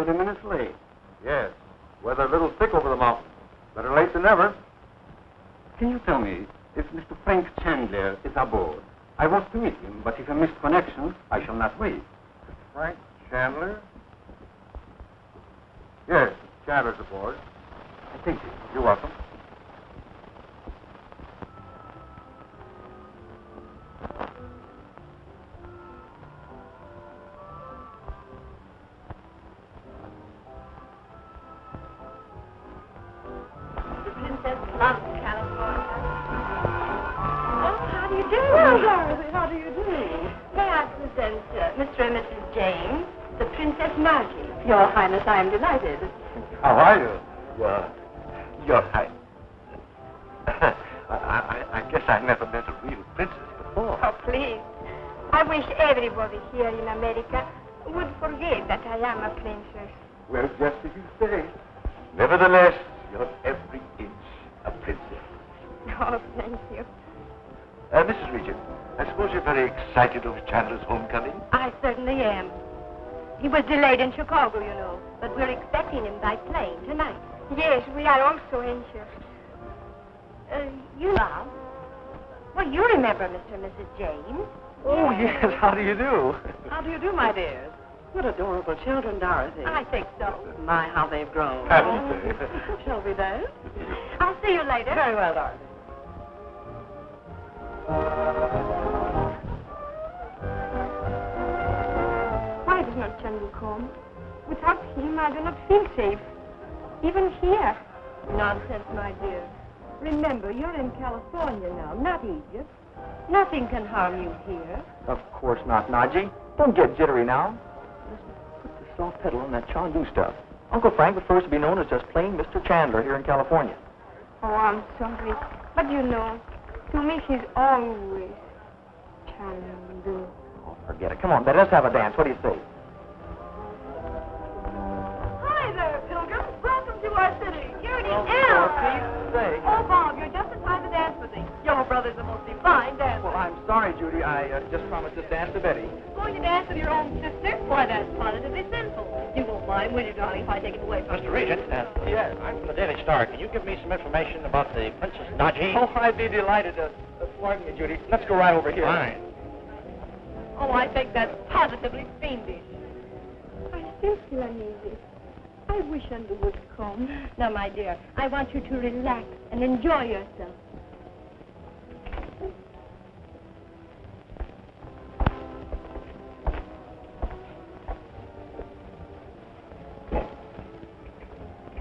30 minutes late. Yes. Weather a little thick over the mountain. Better late than never. Can you tell me if Mr. Frank Chandler is aboard? I was to meet him, but if a missed connection, I shall not wait. Frank Chandler? Yes, Chandler's aboard. Thank you. You're welcome. The princess loves California. Oh, how do you do? Well, Dorothy, how do you do? May I present Mr. and Mrs. James, the Princess Nadji? Your Highness, I am delighted. How are you? Your Highness. I guess I never met a real princess before. Oh, please. I wish everybody here in America would forget that I am a princess. Well, just as you say. Nevertheless, you're every inch a princess. Oh, thank you. Mrs. Regent, I suppose you're very excited over Chandler's homecoming? I certainly am. He was delayed in Chicago, you know, but we're expecting him by plane tonight. Yes, we are also anxious. You, Bob? Well, you remember Mr. and Mrs. James. Oh, yes. How do you do? How do you do, my dears? What adorable children, Dorothy. I think so. My, how they've grown. Haven't they? Shall we dance? I'll see you later. Very well, Dorothy. Why does not Chandu come? Without him, I do not feel safe. Even here. Nonsense, my dear. Remember, you're in California now, not Egypt. Nothing can harm you here. Of course not, Nadji. Don't get jittery now. Listen, put the soft pedal on that Chandu stuff. Uncle Frank prefers to be known as just plain Mr. Chandler here in California. Oh, I'm sorry. But you know, to me he's always Chandu. Oh, forget it. Come on, Betty, let's have a dance. What do you say? Hi there, pilgrims. Welcome to our city. Here it is. For Pete's sake. Oh, Bob, you're just in time to dance with me. Your brother's a most divine dancer. Well, I'm sorry, Judy. I just promised to dance to Betty. Going to dance with your own sister? Why, that's positively sinful. You won't mind, will you, darling, if I take it away from you? Mr. Regent, Yes. I'm from the Daily Star. Can you give me some information about the Princess Nadji? Oh, I'd be delighted to. Pardon me, Judy. Let's go right over here. Fine. Oh, I think that's positively fiendish. I still feel uneasy. I wish Chandu would come. Now, my dear, I want you to relax and enjoy yourself.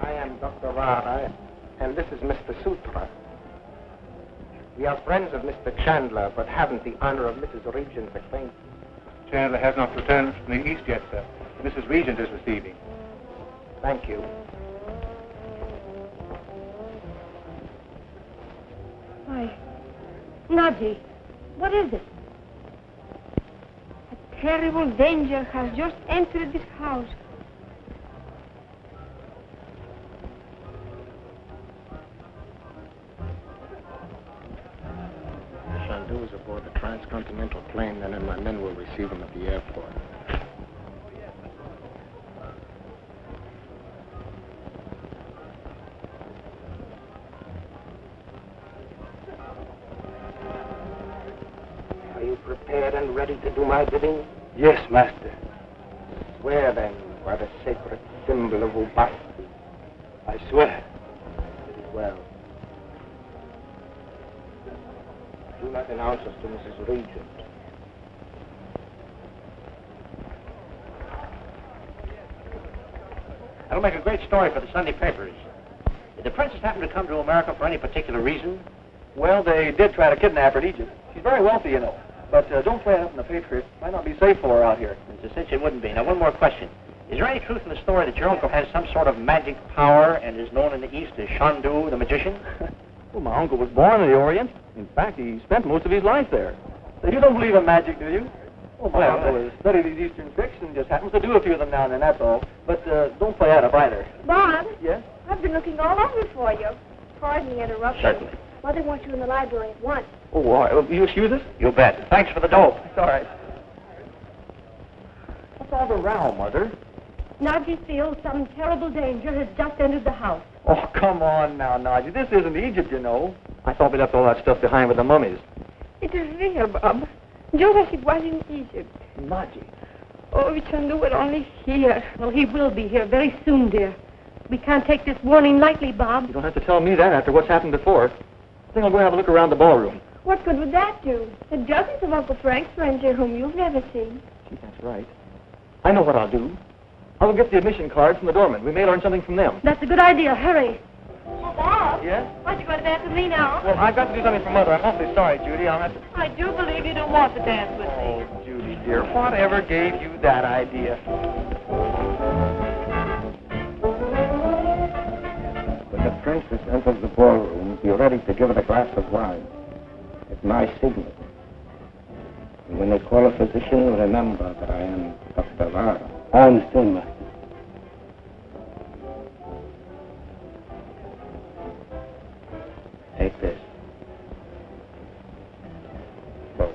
I am Dr. Vara, and this is Mr. Sutra. We are friends of Mr. Chandler, but haven't the honor of Mrs. Regent's acquaintance. Chandler has not returned from the east yet, sir. Mrs. Regent is receiving. Thank you. Why, Nadji, what is it? A terrible danger has just entered this house. Chandu is aboard the transcontinental plane, and then my men will receive him at the airport. Are you prepared and ready to do my bidding? Yes, master. Swear then by the sacred symbol of Ubasti. I swear. Well, do not announce us to Mrs. Regent. That'll make a great story for the Sunday papers. Did the princess happen to come to America for any particular reason? Well, they did try to kidnap her in Egypt. She's very wealthy, you know. But don't play it up in the paper. It might not be safe for her out here. It's a cinch it wouldn't be. Now, one more question. Is there any truth in the story that your uncle has some sort of magic power and is known in the East as Chandu, the magician? Well, my uncle was born in the Orient. In fact, he spent most of his life there. So you don't believe in magic, do you? Oh, my uncle has studied these Eastern tricks and just happens to do a few of them now and then, that's all. But don't play that up either. Bob? Yes? I've been looking all over for you. Pardon the interruption. Certainly. Mother wants you in the library at once. Oh, all right. Will you excuse us? You bet. Thanks for the dope. It's all right. What's all the row, Mother? Nadji feels some terrible danger has just entered the house. Oh, come on now, Nadji. This isn't Egypt, you know. I thought we left all that stuff behind with the mummies. It is real, Bob. Just as it was in Egypt. Nadji. Oh, Chandu were only here. Well, he will be here very soon, dear. We can't take this warning lightly, Bob. You don't have to tell me that after what's happened before. I think I'll go have a look around the ballroom. What good would that do? The dozens of Uncle Frank's friends here whom you've never seen. Gee, that's right. I know what I'll do. I'll get the admission cards from the doorman. We may learn something from them. That's a good idea. Hurry. Bob? Yes? Aren't you going to dance with me now? Well, I've got to do something for Mother. I'm awfully sorry, Judy. I'll have to... I do believe you don't want to dance with me. Oh, Judy, dear, whatever gave you that idea? When the princess enters the ballroom, be ready to give her a glass of wine. It's my signal. And when they call a physician, remember that I am Dr. Vara. I understand, Master. Take this. Go.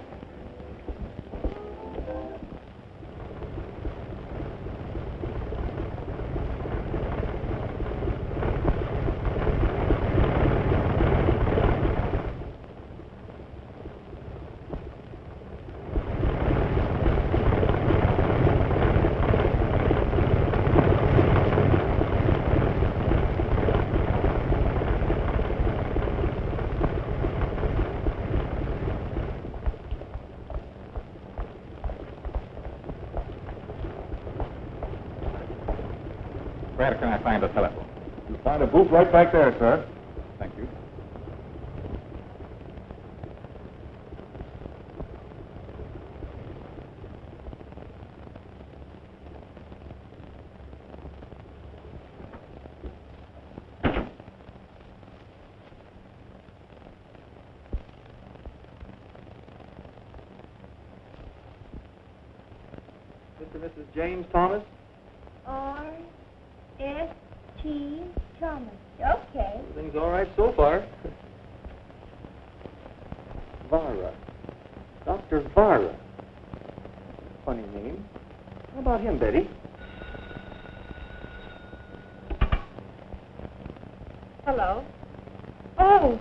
Where can I find a telephone? You'll find a booth right back there, sir. Thank you. Mr. and Mrs. James Thomas? R.S.T. Thomas. Okay. Everything's all right so far. Vara. Dr. Vara. Funny name. How about him, Betty? Hello. Oh,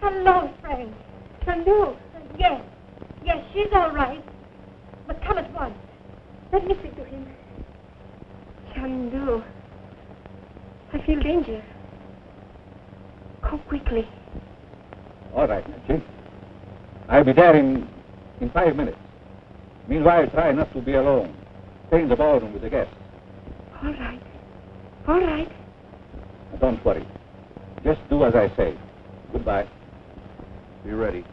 hello, Frank. Chandu. Yes. Yes, she's all right. But come at once. Let me speak to him. Chandu. I feel danger. Come quickly. All right, Nadji. I'll be there in 5 minutes. Meanwhile, try not to be alone. Stay in the ballroom with the guests. All right. All right. Don't worry. Just do as I say. Goodbye. Be ready.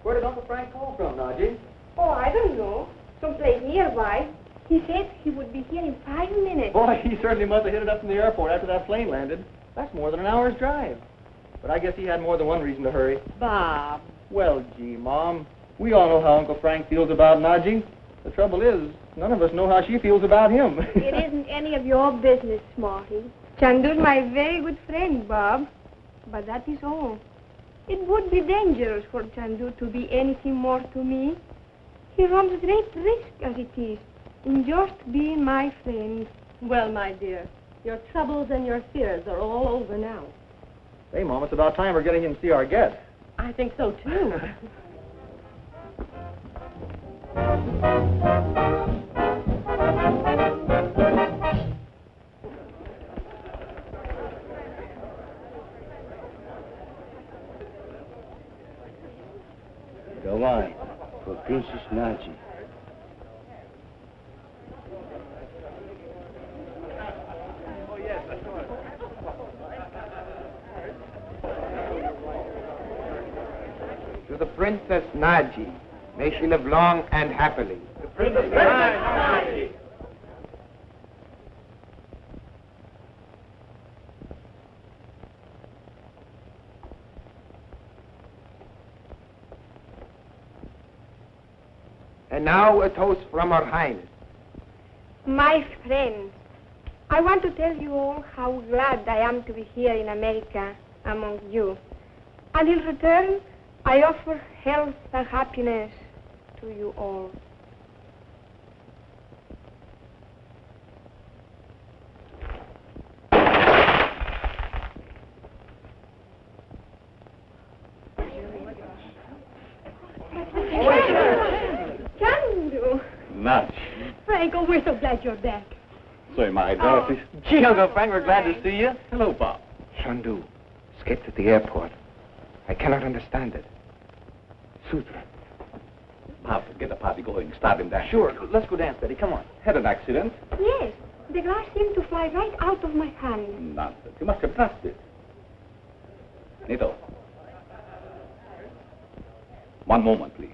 Where did Uncle Frank call from, Nadji? Oh, I don't know. Someplace nearby. He said he would be here in 5 minutes. Boy, he certainly must have hit it up from the airport after that plane landed. That's more than an hour's drive. But I guess he had more than one reason to hurry. Bob. Well, gee, Mom, we all know how Uncle Frank feels about Nadji. The trouble is, none of us know how she feels about him. It isn't any of your business, Smarty. Chandu's my very good friend, Bob. But that is all. It would be dangerous for Chandu to be anything more to me. He runs great risk as it is in just being my friend. Well, my dear, your troubles and your fears are all over now. Hey, Mom, it's about time we're getting in to see our guest. I think so, too. The wine for Princess Nadji. To the Princess Nadji May she live long and happily. Princess Nadji. And now a toast from Her Highness. My friends, I want to tell you all how glad I am to be here in America among you. And in return, I offer health and happiness to you all. Chandu! Nadji. Frank, oh, we're so glad you're back. So am I, Dorothy. Gee, Uncle Frank, we're glad to see you. Hello, Bob. Chandu escaped at the airport. I cannot understand it. Sutra. Bob, get the party going. Start him down. Sure, let's go dance, Betty. Come on. Had an accident? Yes, the glass seemed to fly right out of my hand. Nonsense. You must have touched it. Nito. One moment, please.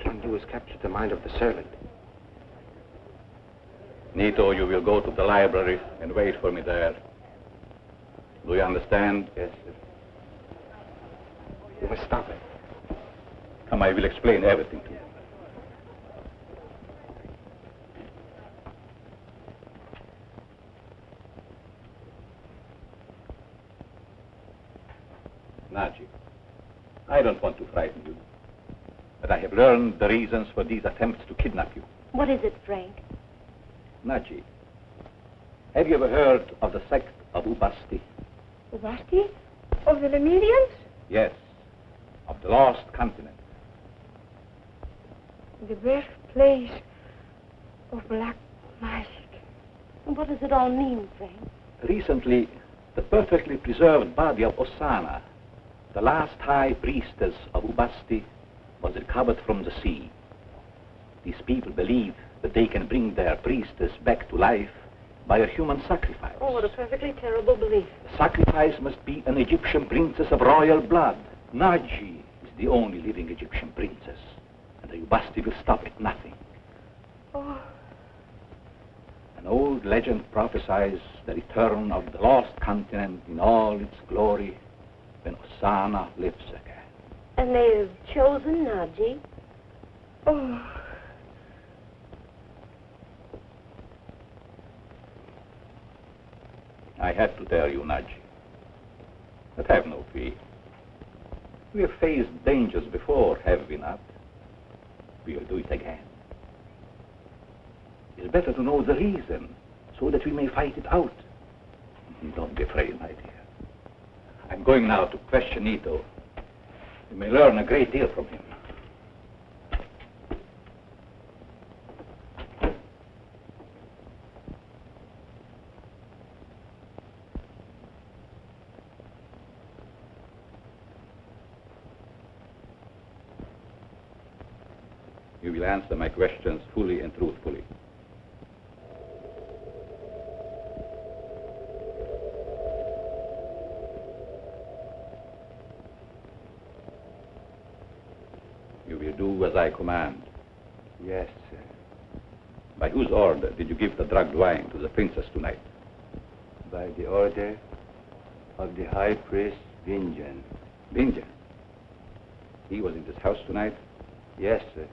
Chandu has captured the mind of the servant. Nito, you will go to the library and wait for me there. Do you understand? Yes, sir. You must stop it. Come, I will explain everything to you. Nadji, I don't want to frighten you, but I have learned the reasons for these attempts to kidnap you. What is it, Frank? Nadji, have you ever heard of the Sect of Ubasti? Ubasti? Of the Lemurians? Yes, of the lost continent. The birthplace of black magic. What does it all mean, Frank? Recently, the perfectly preserved body of Ossana, the last high priestess of Ubasti, was recovered from the sea. These people believe that they can bring their priestess back to life by a human sacrifice. Oh, what a perfectly terrible belief. The sacrifice must be an Egyptian princess of royal blood. Nadji is the only living Egyptian princess, and the Ubasti will stop at nothing. Oh, An old legend prophesies the return of the lost continent in all its glory when Ossana lives again. And they've chosen Nadji? oh. I had to tell you, Nadji. But have no fear. We have faced dangers before, have we not? We will do it again. It's better to know the reason, so that we may fight it out. Don't be afraid, my dear. I'm going now to question Nito. You may learn a great deal from him. You will answer my questions fully and truthfully. You will do as I command. Yes, sir. By whose order did you give the drugged wine to the princess tonight? By the order of the high priest Barringer. Barringer? He was in this house tonight? Yes, sir.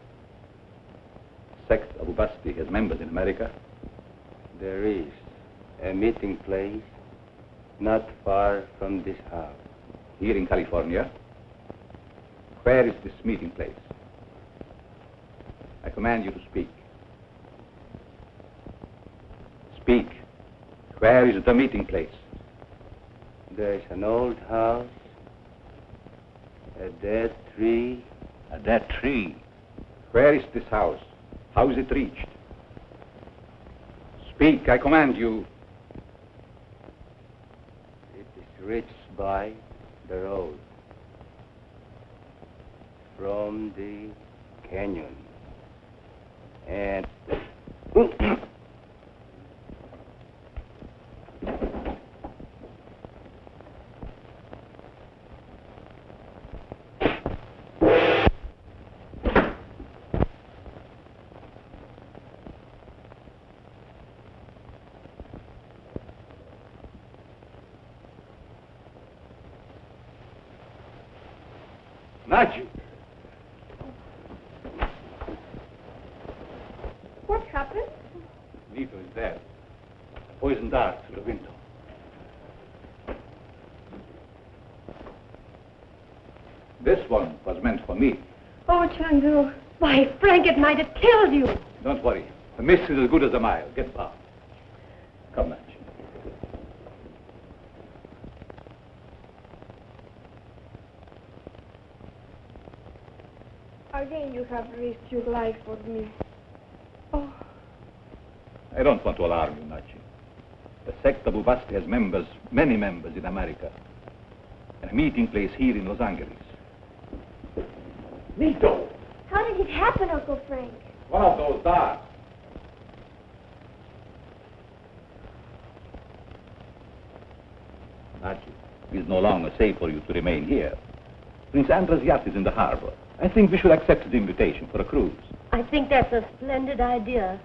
Sect of Ubasti has members in America? There is a meeting place not far from this house. Here in California? Where is this meeting place? I command you to speak. Speak. Where is the meeting place? There is an old house, a dead tree. A dead tree? Where is this house? How is it reached? Speak, I command you. It is reached by the road from the canyon. And Nadji! What happened? Nito is dead. A poison dart through the window. This one was meant for me. Oh, Chandu. Why, Frank, it might have killed you. Don't worry. The miss is as good as a mile. Get back. Come, Nadji. Again, you have risked your life for me. Oh. I don't want to alarm you, Nadji. The Sect of Ubasti has members, many members in America. And a meeting place here in Los Angeles. Nito! How did it happen, Uncle Frank? One of those darts. Nadji, it is no longer safe for you to remain here. Prince Andrew's yacht is in the harbor. I think we should accept his invitation for a cruise. I think that's a splendid idea.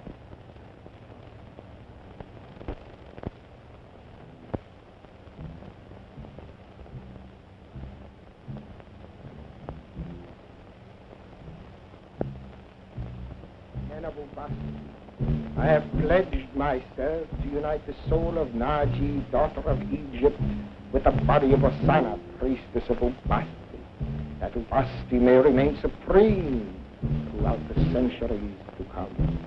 Men of Ubasti, I have pledged myself to unite the soul of Nadji, daughter of Egypt, with the body of Ossana, priestess of Ubasti, that Ubasti may remain supreme throughout the centuries to come.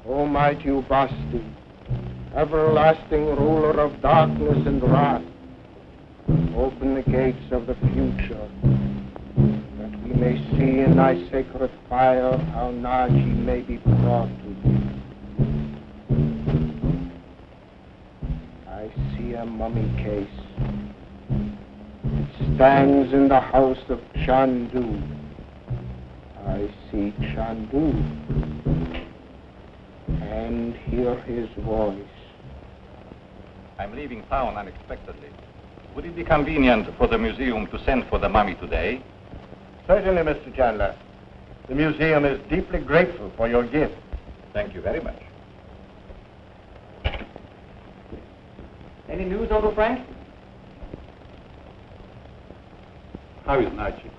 Almighty Ubasti, everlasting ruler of darkness and wrath, open the gates of the future, that we may see in thy sacred fire how Nadji may be brought to thee. I see a mummy case. It stands in the house of Chandu. I see Chandu and hear his voice. I'm leaving town unexpectedly. Would it be convenient for the museum to send for the mummy today? Certainly, Mr. Chandler. The museum is deeply grateful for your gift. Thank you very much. Any news, Uncle Frank? How is Nadji?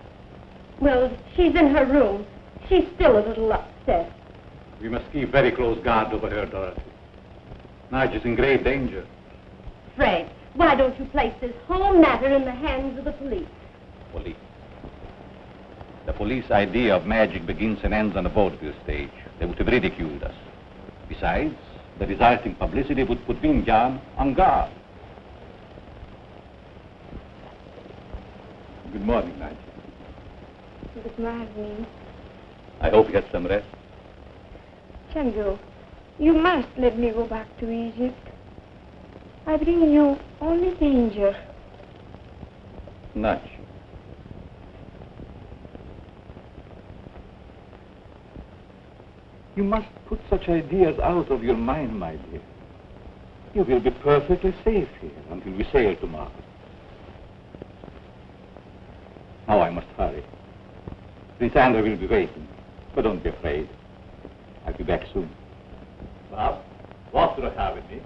Well, she's in her room. She's still a little upset. We must keep very close guard over her, Dorothy. Nadji's in great danger. Frank, why don't you place this whole matter in the hands of the police? Police. The police idea of magic begins and ends on a vaudeville stage. They would have ridiculed us. Besides, the resulting publicity would put Vincent on guard. Good morning, Nadji. Good morning. I hope you had some rest. Chandu, you must let me go back to Egypt. I bring you only danger. Nadji. You must put such ideas out of your mind, my dear. You will be perfectly safe here until we sail tomorrow. Now I must hurry. Prince Andrew will be waiting, but don't be afraid. I'll be back soon. Bob, walk to the car with me.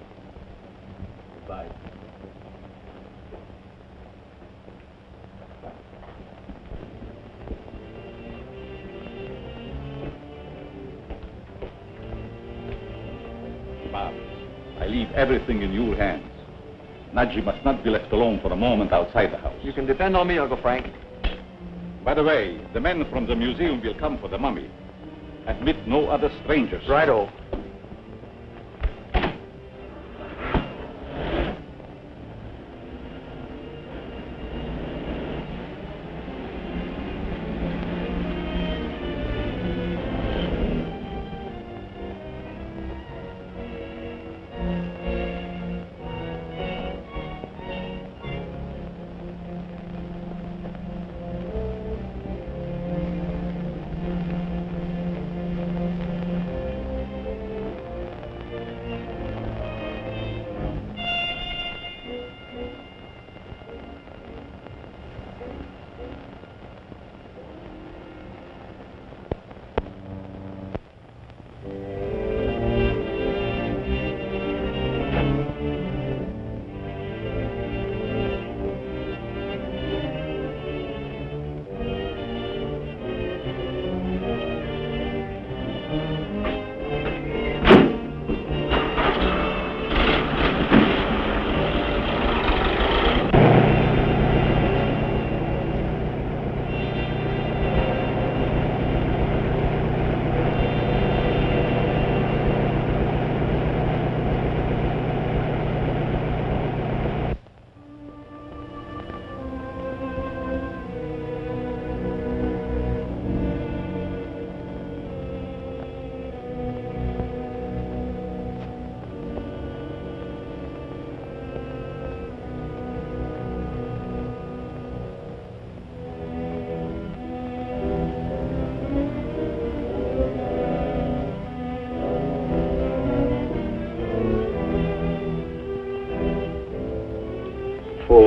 Goodbye. Bob, I leave everything in your hands. Nadji must not be left alone for a moment outside the house. You can depend on me, Uncle Frank. By the way, the men from the museum will come for the mummy. Admit no other strangers. Righto.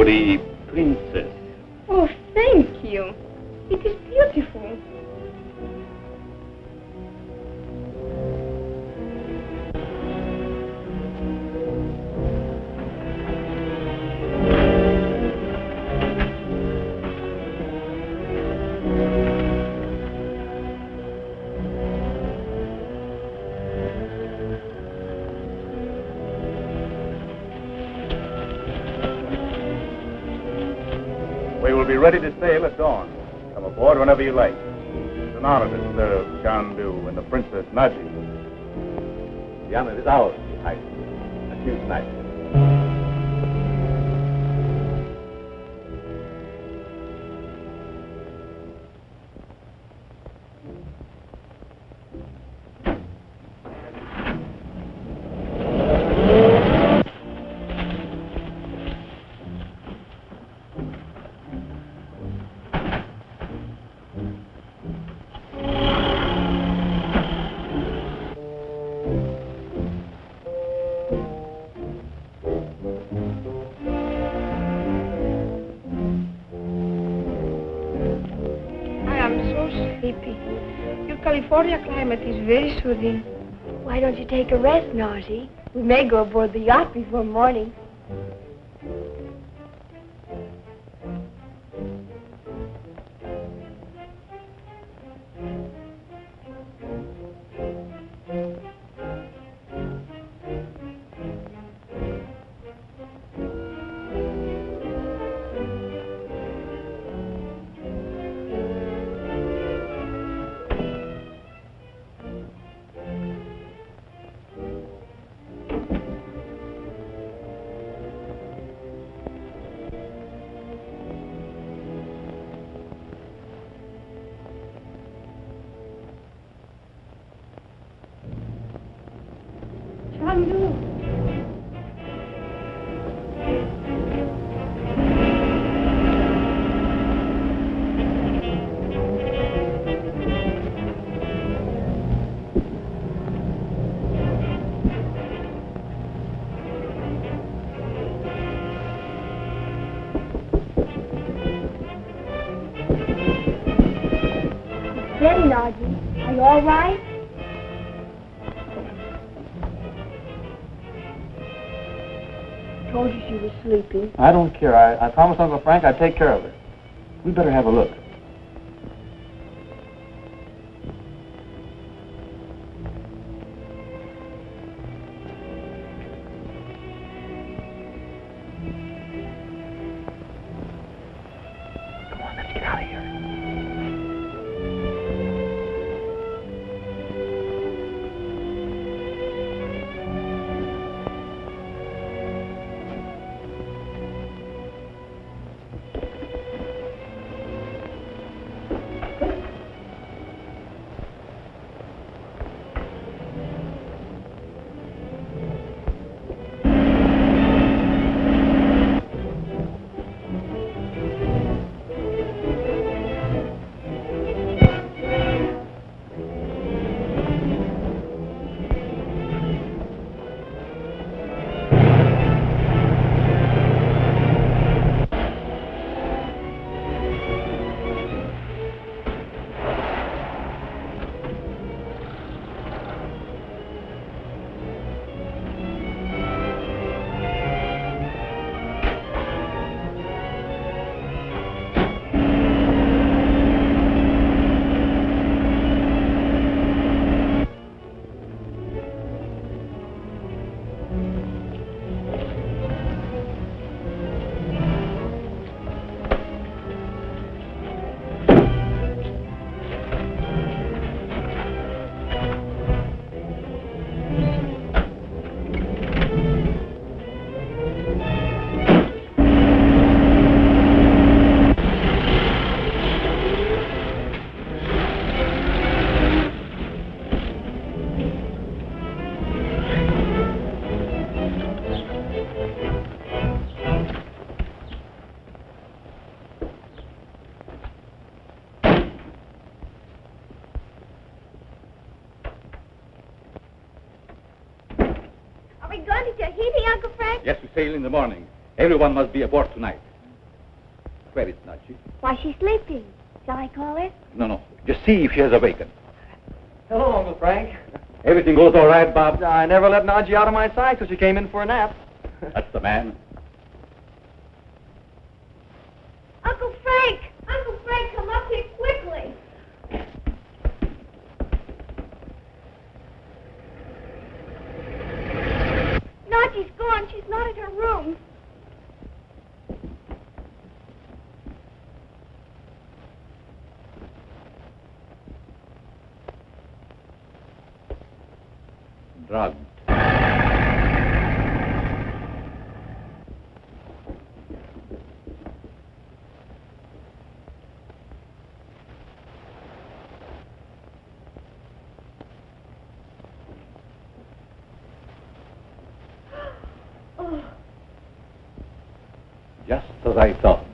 the princess. Oh, thank you. It is beautiful. We will be ready to sail at dawn. Come aboard whenever you like. It's an honor to serve Chandu and the Princess Nadji. The honor is ours, Your Highness. Adieu tonight. California climate is very soothing. Why don't you take a rest, Nadji? We may go aboard the yacht before morning. Chandu. Steady, Nadji. Are you all right? Told you she was sleepy. I don't care. I promised Uncle Frank I'd take care of her. We better have a look. Come on, let's get out of here. Are we going to Tahiti, Uncle Frank? Yes, we sail in the morning. Everyone must be aboard tonight. Where is Nadji? Why, she's sleeping. Shall I call her? No. Just see if she has awakened. Hello, Uncle Frank. Everything goes all right, Bob? I never let Nadji out of my sight till she came in for a nap. That's the man. Uncle Frank! Uncle Frank, come up here quickly. Nadji's gone. She's not in her room. Drugged. Just as I thought.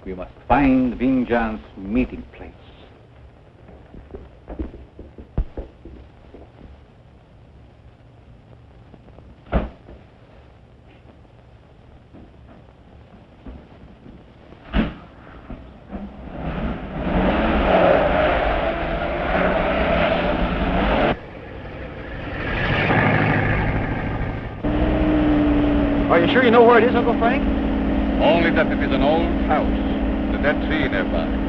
We must find Vinjan's meeting place. Are you sure you know where it is, Uncle Frank? Only that it is an old house, the dead tree nearby.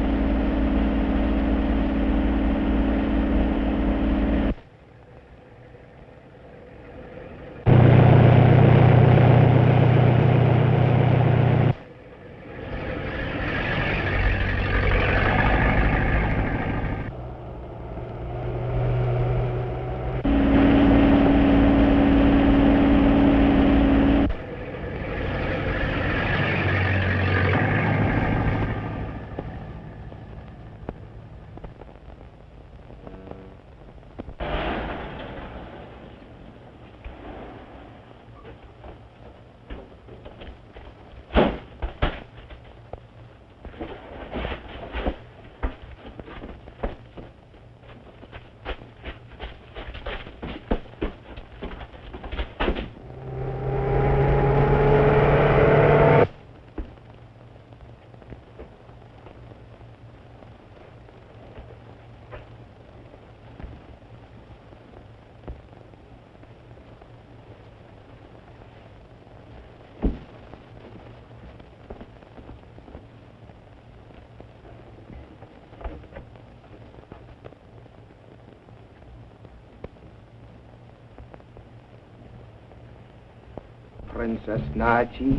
Princess Nadji,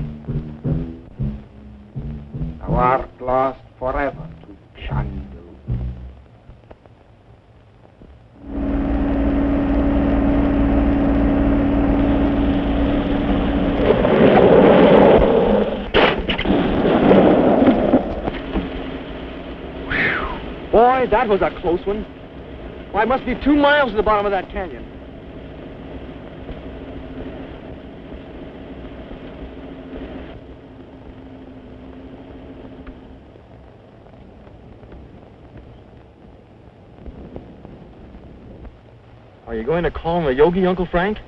thou art lost forever to Chandu. Boy, that was a close one. Why, it must be 2 miles to the bottom of that canyon. Are you going to call him a yogi, Uncle Frank?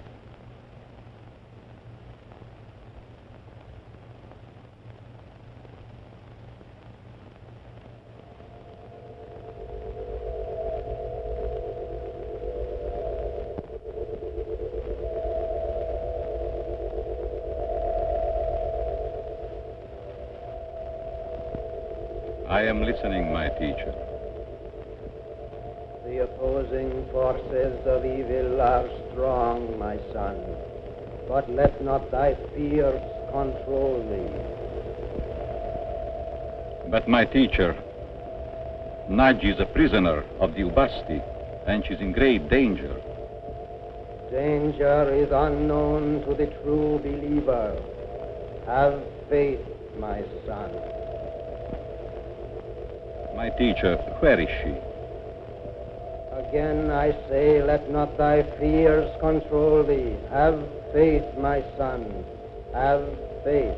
I am listening, my teacher. The opposing forces of evil are strong, my son, but let not thy fears control thee. But my teacher, Nadji is a prisoner of the Ubasti, and she's in great danger. Danger is unknown to the true believer. Have faith, my son. My teacher, where is she? Again I say, let not thy fears control thee. Have faith, my son. Have faith.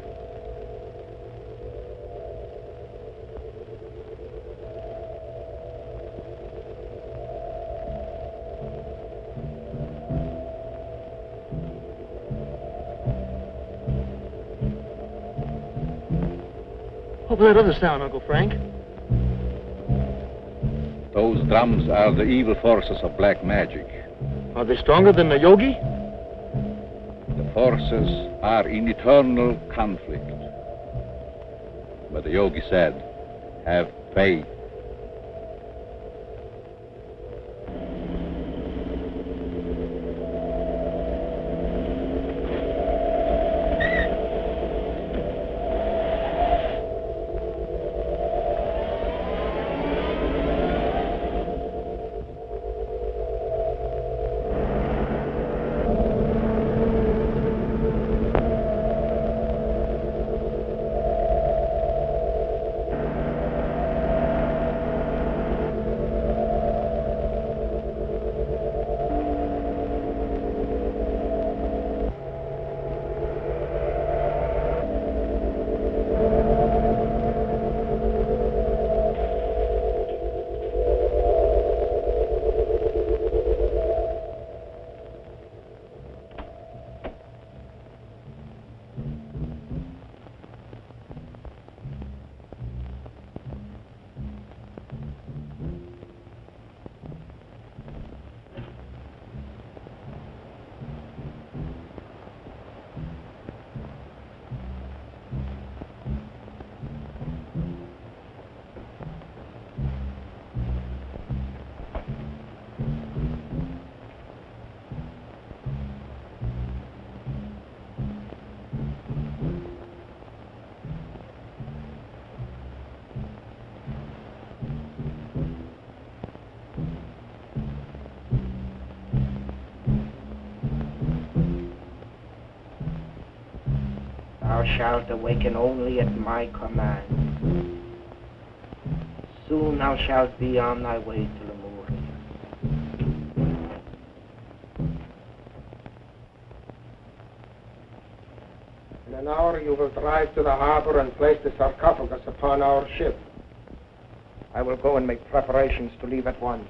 What was that other sound, Uncle Frank? Those drums are the evil forces of black magic. Are they stronger than the yogi? The forces are in eternal conflict. But the yogi said, have faith. Thou shalt awaken only at my command. Soon thou shalt be on thy way to Lemuria. In an hour you will drive to the harbor and place the sarcophagus upon our ship. I will go and make preparations to leave at once.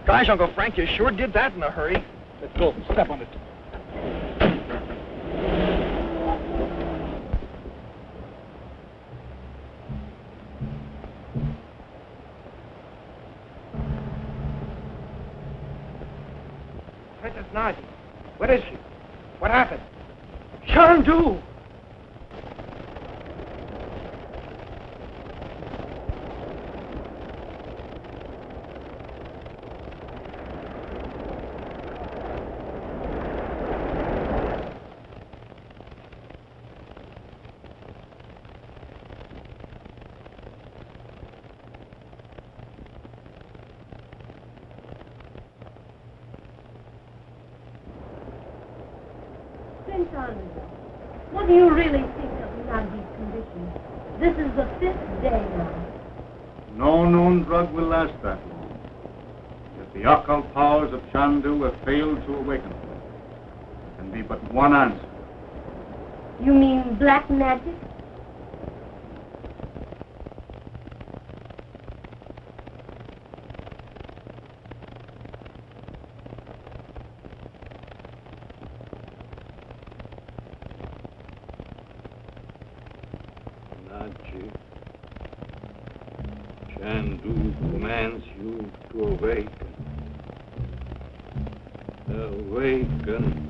Gosh, Uncle Frank, you sure did that in a hurry. Let's go. Step on it. Princess Nadji, where is she? What happened? Chandu! Prince Anand, what do you really think of Nadji's condition? This is the 5th day now. No known drug will last that long. If the occult powers of Chandu have failed to awaken her, there can be but one answer. You mean black magic? Nadji, Chandu commands you to awaken. Awaken.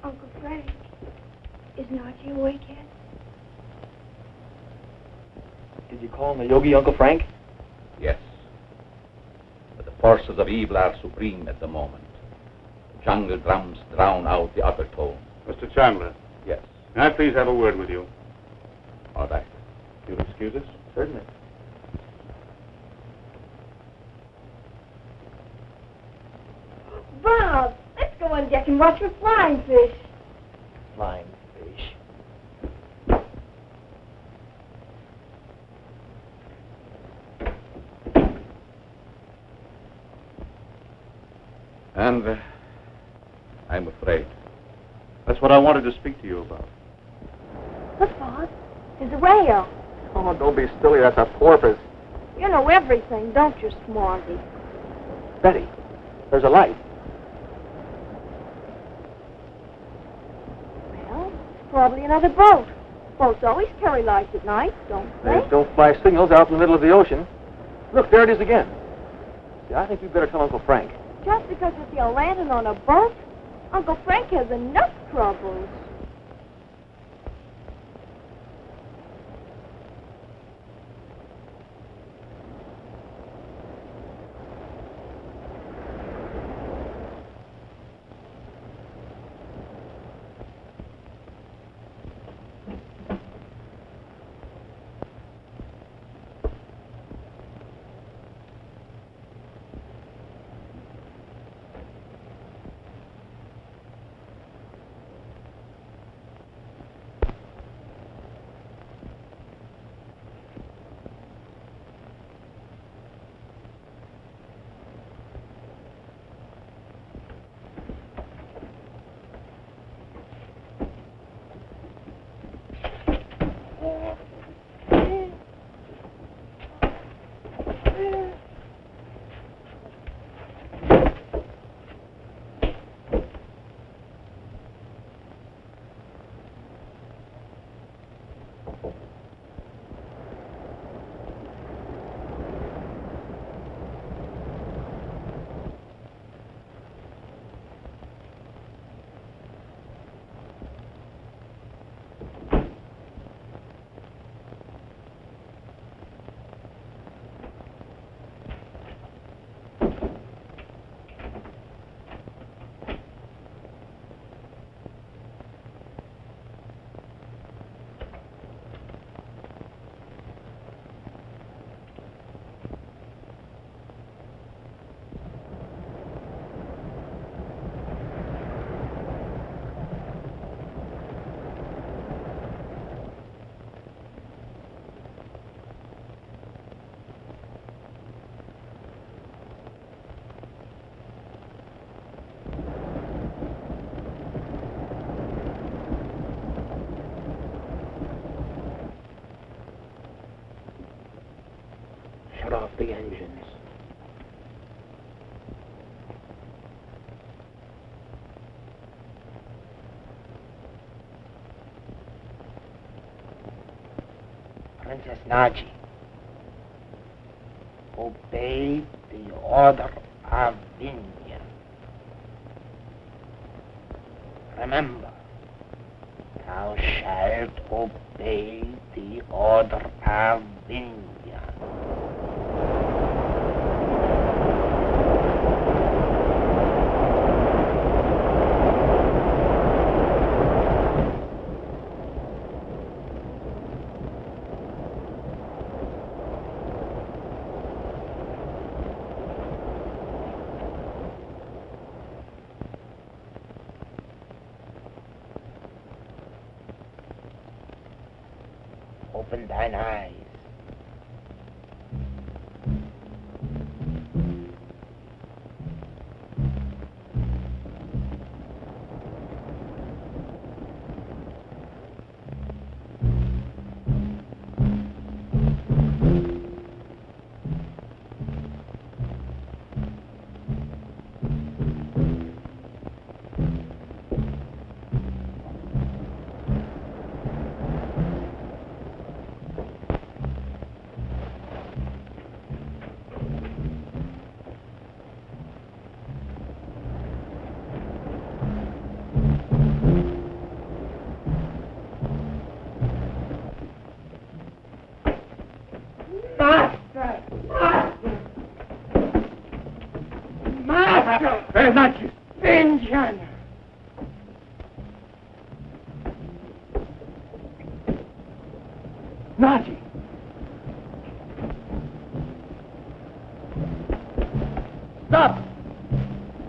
Uncle Frank, is Nadji awake yet? Did you call him a yogi, Uncle Frank? Yes. But the forces of evil are supreme at the moment. The jungle drums drown out the other tone. Mr. Chandler. Yes. May I please have a word with you? All right. You'll excuse us? Certainly. Bob, let's go on deck and watch for flying fish. Flying fish. And I'm afraid. that's what I wanted to speak to you about. Look, Bob, there's a whale. Oh, don't be silly. That's a porpoise. You know everything, don't you, Smarty? Betty, there's a light. Well, it's probably another boat. Boats always carry lights at night, don't they? They don't fly signals out in the middle of the ocean. Look, there it is again. See, I think you'd better tell Uncle Frank. Just because you see a lantern on a boat? Uncle Frank has enough troubles. Shut off the engines. Princess Nadji, obey the order of Barringer. Remember, thou shalt obey the order of Barringer. Open thine eyes. Where's Nadji? Vengeance! Nadji! Stop!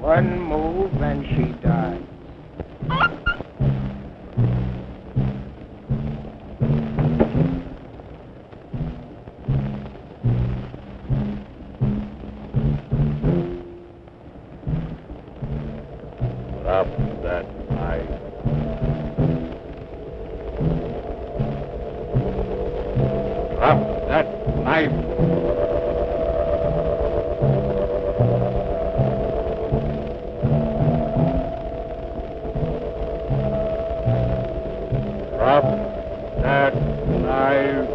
One move and she dies. Drop that knife. Drop that knife. Drop that knife.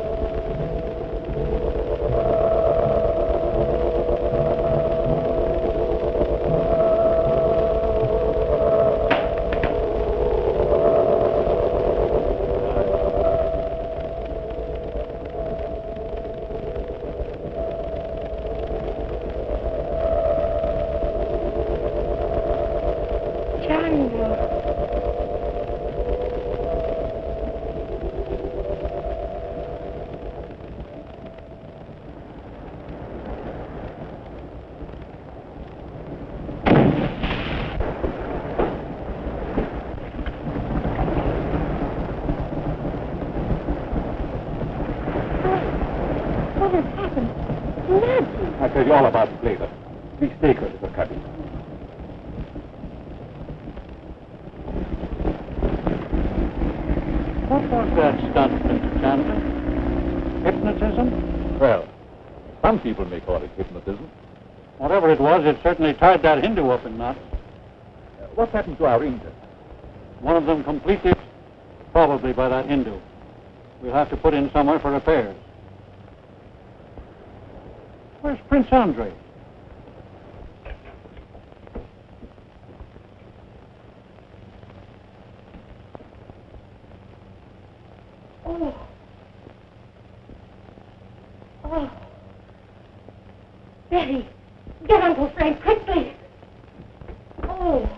I'll tell you all about it later. Be sacred, little cabby. What was that stunt, Mr. Chandu? Hypnotism? Well, some people may call it hypnotism. Whatever it was, it certainly tied that Hindu up in knots. What's happened to our Rangers? One of them completely, probably by that Hindu. We'll have to put in somewhere for repairs. Where's Prince Andre? Oh. Oh. Betty, get Uncle Frank quickly. Oh.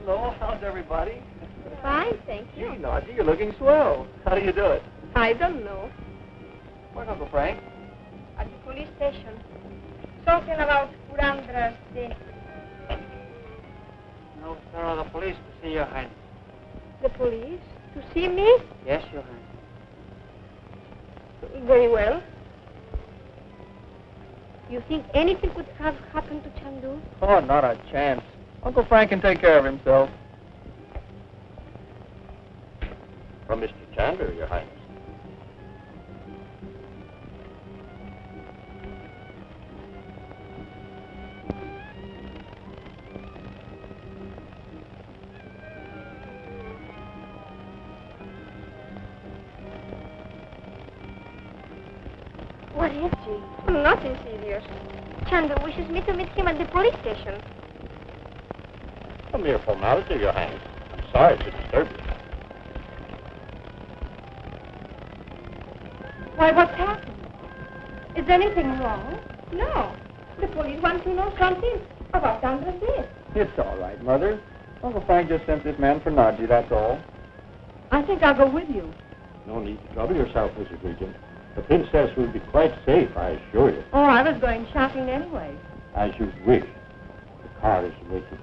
Hello, how's everybody? Fine, thank you. Gee, Nadji, you're looking swell. How do you do it? I don't know. Where's Uncle Frank? At the police station. Talking about Urandra Day. No, sir, the police to see your Highness. The police? To see me? Yes, your Highness. Very well. You think anything could have happened to Chandu? Oh, not a chance. Uncle Frank can take care of himself. From Mr. Chandu, your Highness. What is she? Nothing serious. Chandu wishes me to meet him at the police station. A mere formality, your Highness. I'm sorry to disturb you. Why, what's happened? Is anything wrong? No. The police want to know something about Andre's death. It's all right, Mother. Uncle Frank just sent this man for Nadji, that's all. I think I'll go with you. No need to trouble yourself, Mrs. Regent. The princess will be quite safe, I assure you. Oh, I was going shopping anyway. As you wish. The car is waiting.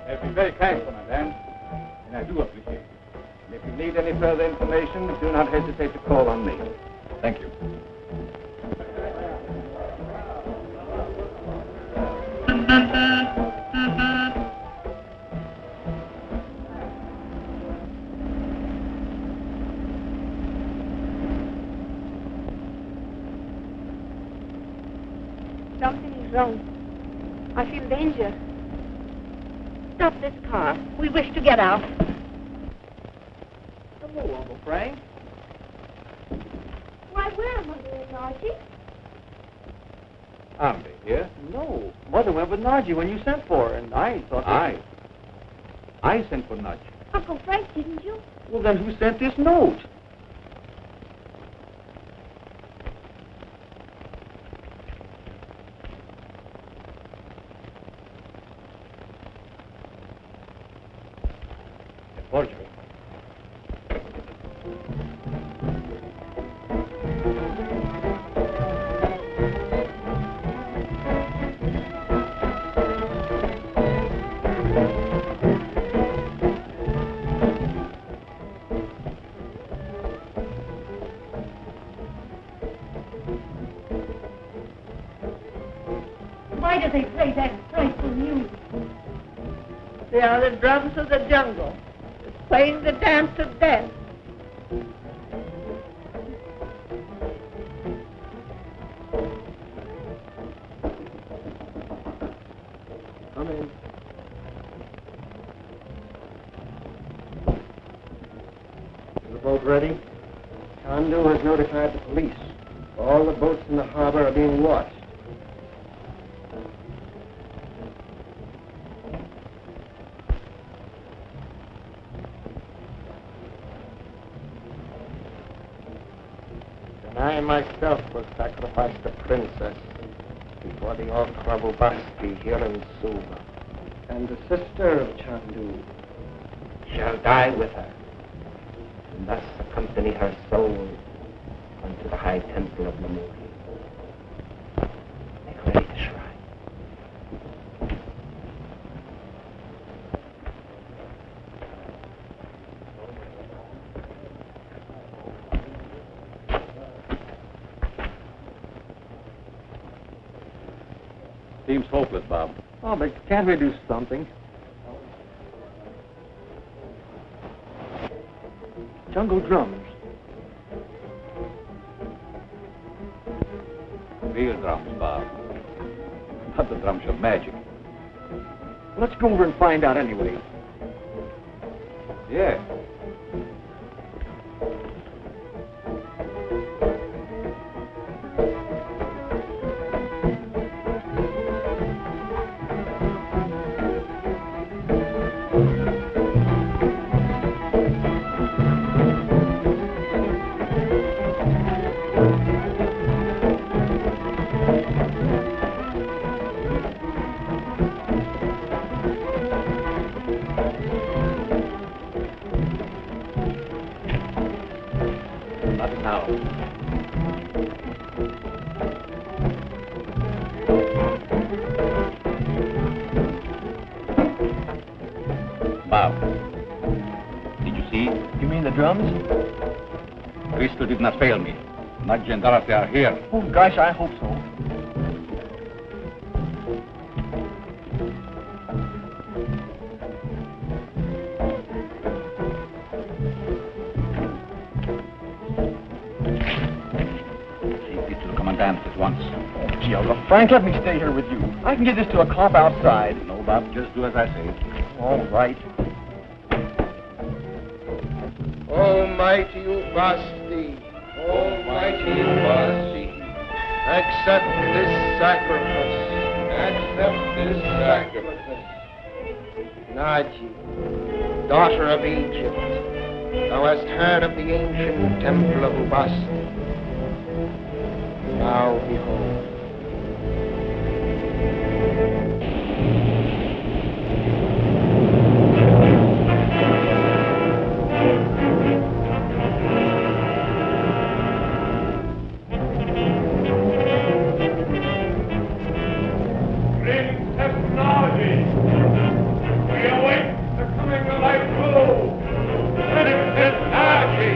I've been very kind to Madame, and I do appreciate it. And if you need any further information, do not hesitate to call on me. Thank you. Something is wrong. I feel danger. Stop this car. We wish to get out. Hello, Uncle Frank. Why, where am I going, Archie? Ambi here. No, Mother went with Nadji when you sent for her, and I thought... I sent for Nadji. Uncle Frank, didn't you? Well, then who sent this note? Forgery. Why do they play that frightful music? They are the drums of the jungle, playing the dance of death. Come in. Is the boat ready? Chandu has notified the police. All the boats in the harbor are being watched. I myself will sacrifice the princess before the altar of Ubasti here in Suva. And the sister of Chandu shall die with her, and thus accompany her soul unto the high temple of Lemuria. Make ready the shrine. Seems hopeless, Bob. Oh, but can't we do something? Jungle drums. Real drums, Bob. Not the drums of magic. Let's go over and find out anyway. Yeah. Now. Bob, did you see? You mean the drums? Crystal did not fail me. Nadji and Dorothy are here. Oh, gosh, I hope so. At once. Gee, Frank, let me stay here with you. I can get this to a cop outside. No, Bob, just do as I say. All right. Almighty Ubasti, Almighty Ubasti, accept this sacrifice. Accept this sacrifice. Nadji, daughter of Egypt, thou hast heard of the ancient temple of Ubasti. Now behold. Princess Nadji, we await the coming of thy soul. Princess Nadji,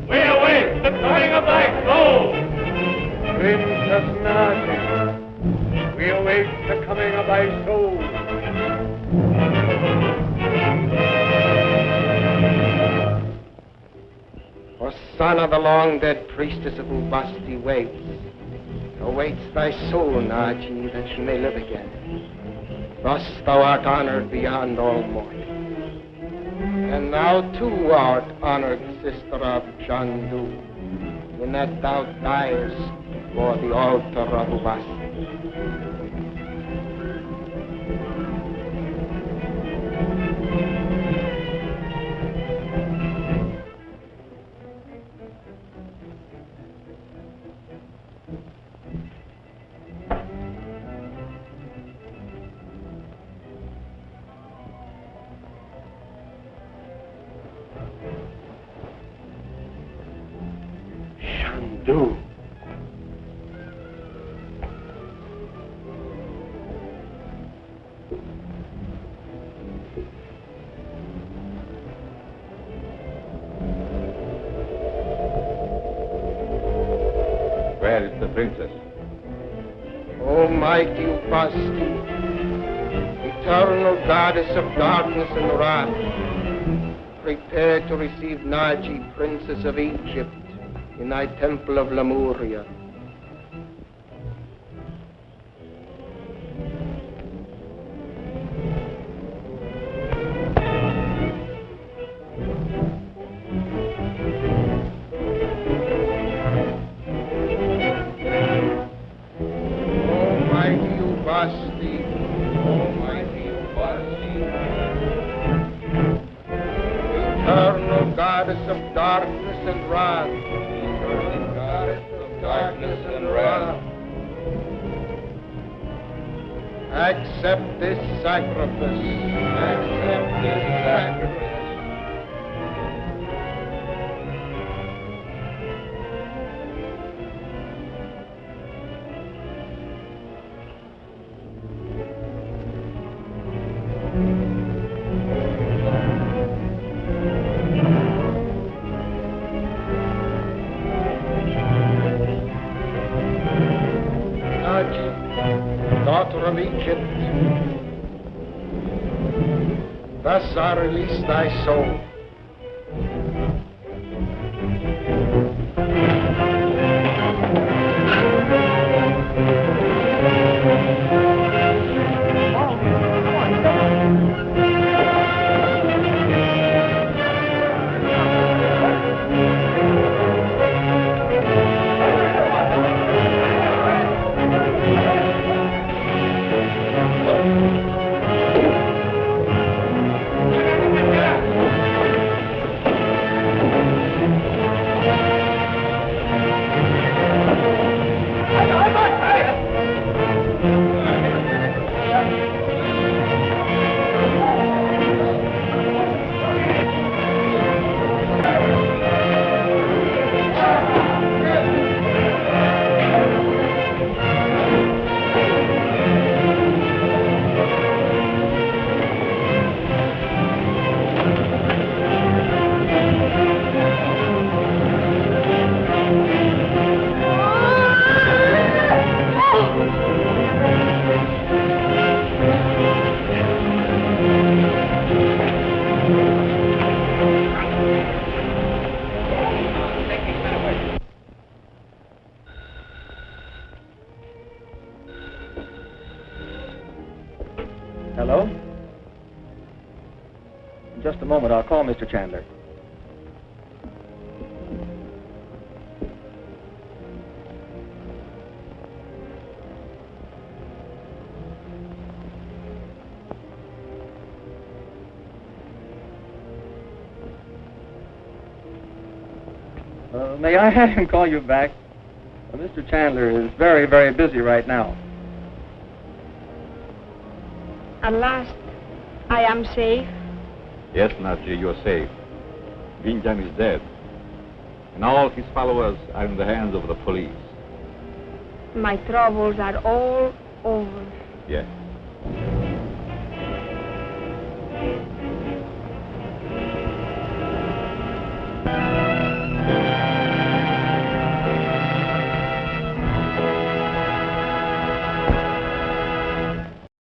we await the coming of thy soul. Princess Nadji, we await the coming of thy soul. Ossana, the long-dead priestess of Ubasti, awaits thy soul, Nadji, that she may live again. Thus thou art honored beyond all mortal. And thou too art honored, sister of Chandu, in that thou diest for the altar of Ubasti. Chandu. Where is the princess? Almighty Ubasti, eternal goddess of darkness and wrath, prepare to receive Nadji, Princess of Egypt, in thy temple of Lemuria. Eternal goddess of darkness and wrath, eternal goddess of darkness and wrath, accept this sacrifice, accept this sacrifice. Daughter of Egypt, thus I release thy soul. moment. I'll call Mr. Chandler. May I have him call you back? Mr. Chandler is very, very busy right now. At last, I am safe. Yes, Nadji, you're safe. Ginjam is dead. And all his followers are in the hands of the police. My troubles are all over. Yes.